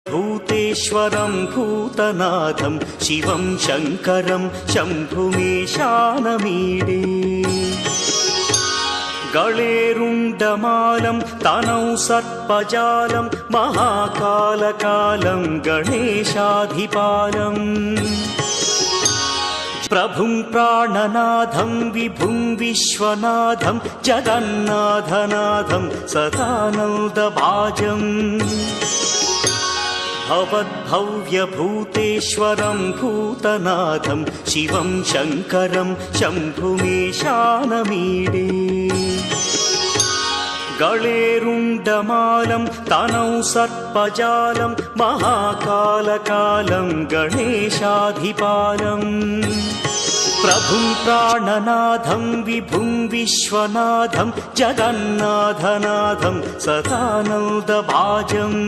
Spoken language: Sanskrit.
भूतेश्वरं भूतनाथं शिवं शङ्करं शम्भुमीशानमीडे गळेरुण्डमालं तनौ सर्पजालं महाकालकालं गणेशाधिपालम् प्रभुं प्राणनाथं विभुं विश्वनाथं जगन्नाथनाथं सदानन्दभाजम् भवद्भव्यभूतेश्वरं भूतनाथं शिवं शङ्करं शम्भुमीशानमीडे गळेरुण्डमालं तनौ सर्पजालं महाकालकालं गणेशाधिपालम् प्रभुं प्राणनाथं विभुं विश्वनाथं जगन्नाथनाथं सदानन्दभाजम्